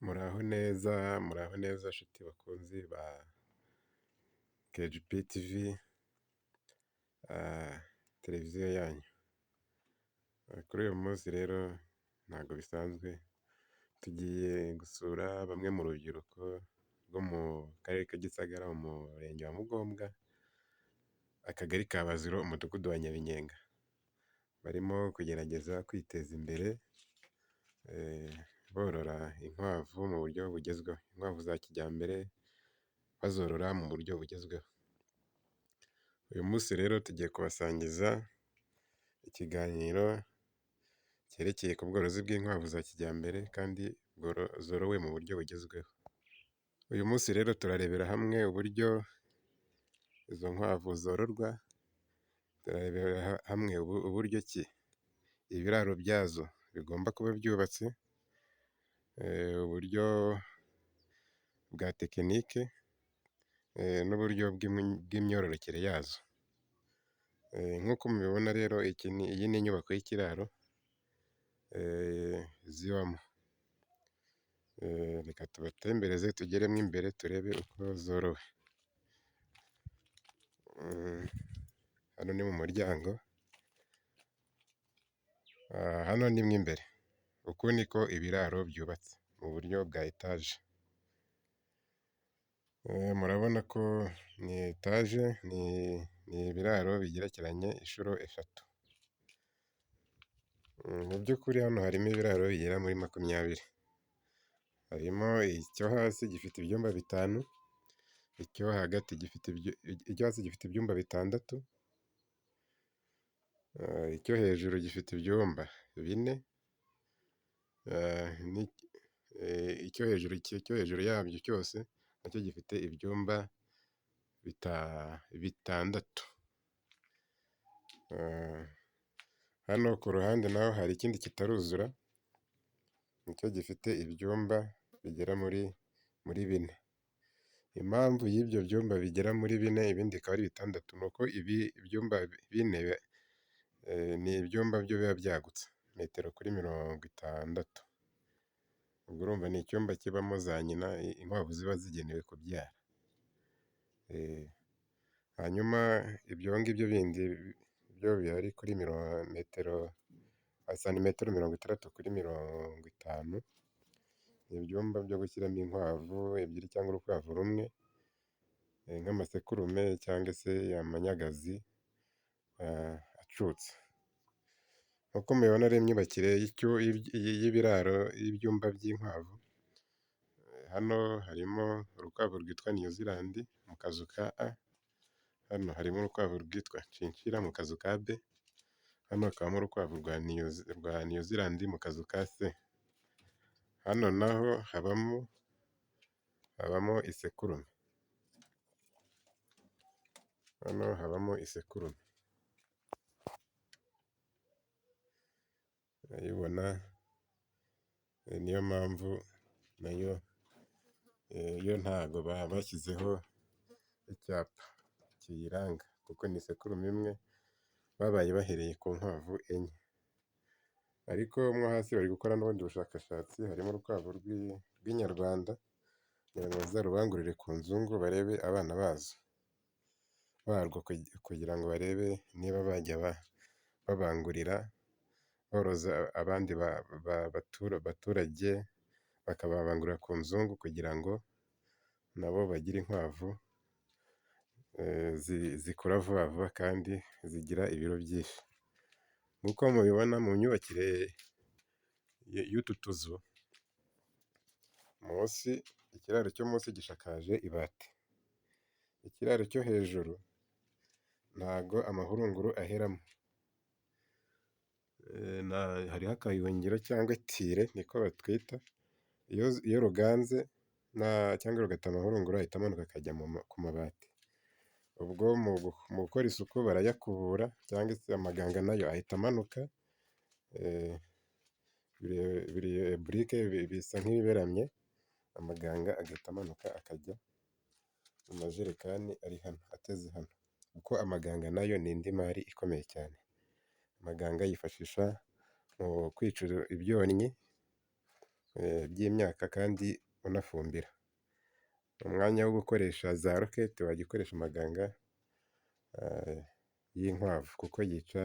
Muraho neza nshuti bakunzi ba KGP TV, televiziyo yanyu. Kuri uyu munsi rero ntabwo bisanzwe, tugiye gusura bamwe mu rubyiruko rwo mu karere ka Gisagara, mu murenge wa Mugombwa, akagari ka Baziro, umudugudu wa Nyabinyenga. Barimo kugerageza kwiteza imbere, borora inkwavu mu buryo bugezweho, inkwavu za kijyambere bazorora mu buryo bugezweho. Uyu munsi rero tugiye kubasangiza ikiganiro cyerekeye ku bworozi bw'inkwavu za kijyambere kandi zorowe mu buryo bugezweho. Uyu munsi rero turarebera hamwe uburyo izo nkwavu zororwa, turarebera hamwe uburyo ki ibiraro byazo bigomba kuba byubatse, uburyo bwa tekinike, n'uburyo bw'imyororokere yazo. Nk'uko mubibona rero iyi ni inyubako y'ikiraro zibamo. Reka tubatembereze tugeremo imbere turebe uko zorowe. Hano ni mu muryango, hano ni mo imbere. Uku niko ibiraro byubatse mu buryo bwa etaje. Murabona ko ni etaje, ni ibiraro bigerekeranye inshuro eshatu. Mu by'ukuri hano harimo ibiraro bigera muri 20. Harimo icyo hasi gifite ibyumba 5, icyo hagati gifite ibyumba 6, icyo hejuru gifite ibyumba 4, icyo hejuru yabyo cyose nacyo gifite ibyumba 6. Hano ku ruhande naho hari ikindi kitaruzura, nicyo gifite ibyumba bigera muri 4. Impamvu y'ibyo byumba bigera muri 4 ibindi bikaba ari 6, ni uko ibi byumba 4 ni ibyumba byo biba byagutse 1.60 m. Ubwo urumva ni icyumba kibamo za nyina, inkwavu ziba zigenewe kubyara. Hanyuma ibyo ngibyo bindi byo bihari kuri santimetero 60 kuri 50, ni ibyumba byo gushyiramo inkwavu 2 cyangwa urukwavu rumwe, nk'amasekurume cyangwa se amanyagazi acutse. Nk'uko mubibona rero imyubakire y'ibiraro y'ibyumba by'inkwavu, hano harimo urukwavu rwitwa New Zealand mu kazu ka A, hano harimo urukwavu rwitwa Chinchilla mu kazu ka B, hano hakabamo urukwavu rwa New Zealand mu kazu ka C. Hano naho habamo isekurume. Hano habamo isekurume. Urayibona, niyo mpamvu nayo yo ntago bashyizeho icyapa kiyiranga, kuko ni isekurume imwe babaye bahereye ku nkwavu 4. Ariko mo hasi bari gukora n'ubundi bushakashatsi, harimo urukwavu rw'inyarwanda kugira ngo bazarubangurire ku nzungu barebe abana barwo, kugira ngo barebe niba bajya babangurira boroza abandi baturage, bakababangurira ku nzungu kugira ngo nabo bagire inkwavu zikura vuba vuba kandi zigira ibiro byinshi. Nk'uko mubibona mu myubakire y'utu tuzu, munsi ikiraro cyo munsi gishakaje ibati, ikiraro cyo hejuru ntago amahurunguru aheramo. Hariho akayungiro cyangwa tire niko batwita, iyo ruganze cyangwa rugata amahurunguru ahita amanuka akajya ku mabati. Ubwo mu gukora isuku barayakubura, cyangwa se amaganga nayo ahita amanuka, burike bisa nk'ibiberamye, amaganga agahita amanuka akajya mu majerekani ari hano ateze hano, kuko amaganga nayo ni indi mari ikomeye cyane. Amaganga yifashisha mu kwica ibyonnyi by'imyaka kandi unafumbira. Umwanya wo gukoresha za rokete wajya ukoresha amaganga y'inkwavu kuko yica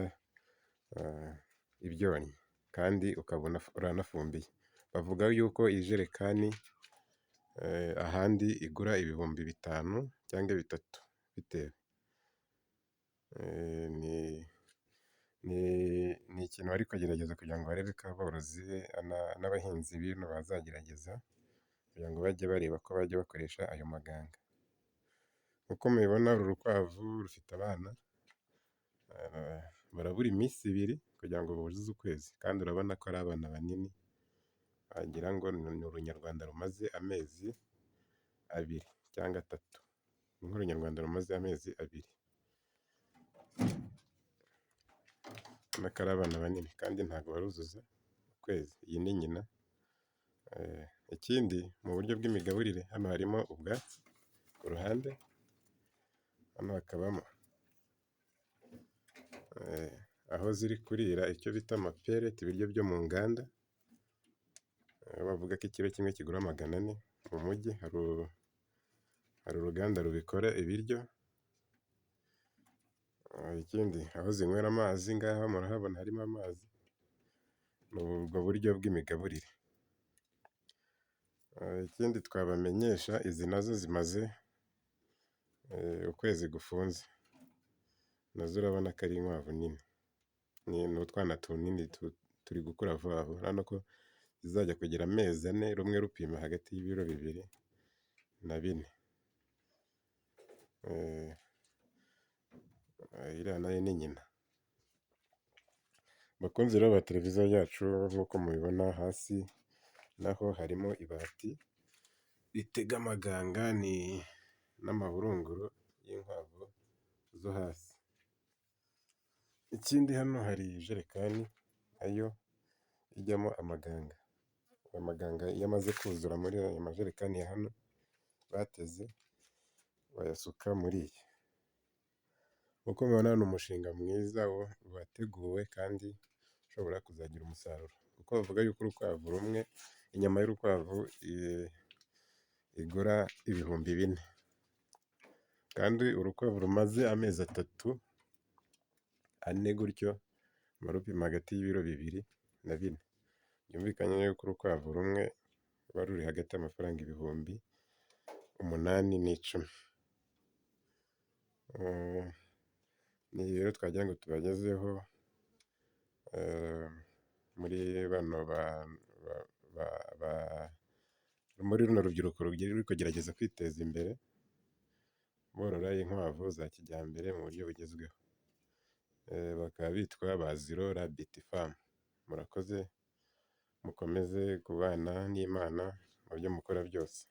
ibyonnyi kandi ukaba uranafumbiye. Bavuga yuko ijerekani ahandi igura ibihumbi 5 cyangwa 3 bitewe. Ni ikintu bari kugerageza kugira ngo barebe ko aborozi n'abahinzi bino bazagerageza kugira ngo bajye bareba ko bajya bakoresha ayo maganga. Nk'uko mubibona uru rukwavu rufite abana, barabura iminsi 2 kugira ngo buzuze ukwezi kandi urabona ko ari abana banini, wagira ngo ni urunyarwanda rumaze amezi 2 cyangwa 3. Ni nk'urunyarwanda rumaze amezi 2. Urabona ko ari abana banini kandi ntabwo baruzuza ukwezi. Iyi ni nyina. Ikindi mu buryo bw'imigaburire hano harimo ubwatsi ku ruhande, hano hakabamo aho ziri kurira icyo bita amapeleti, ibiryo byo mu nganda. Bavuga ko ikiro kimwe kigura 400. Mu mujyi hari uruganda rubikora ibiryo. Ikindi aho zinywera amazi ngaha murahabona harimo amazi. Ni ubwo buryo bw'imigaburire. Ikindi twabamenyesha, izi nazo zimaze ukwezi gufunze. Nazo urabona ko ari inkwavu nini. Ni utwana tunini turi gukura vuba vuba. Urabona ko zizajya kugira amezi 4, rumwe rupima hagati y'ibiro 2 na 4. Iriya nayo ni nyina. Bakunzi rero ba televiziyo yacu, nk'uko mubibona hasi naho harimo ibati ritega amaganga n'amahurunguru y'inkwavu zo hasi. Ikindi hano hari ijerekani nayo ijyamo amaganga. Amaganga iyo amaze kuzura muri aya majerekani ya hano bateze, bayasuka muri iyi. Uko mubibona ni umushinga mwiza wateguwe kandi ushobora kuzagira umusaruro. Kuko bavuga yuko urukwavu rumwe, inyama y'urukwavu igura ibihumbi 4. Kandi urukwavu rumaze amezi 3, 4 gutyo ruba rupima hagati y'ibiro 2 na 4. Byumvikanye yuko urukwavu rumwe ruba ruri hagati y'amafaranga ibihumbi 8 n'10. Ni rero twagira ngo tubagezeho muri runo rubyiruko ruri kugerageza kwiteza imbere borora inkwavu za kijyambere mu buryo bugezweho. Bakaba bitwa ba Ziro Rabbit Farm. Murakoze, mukomeze kubana n'Imana mu byo mukora byose.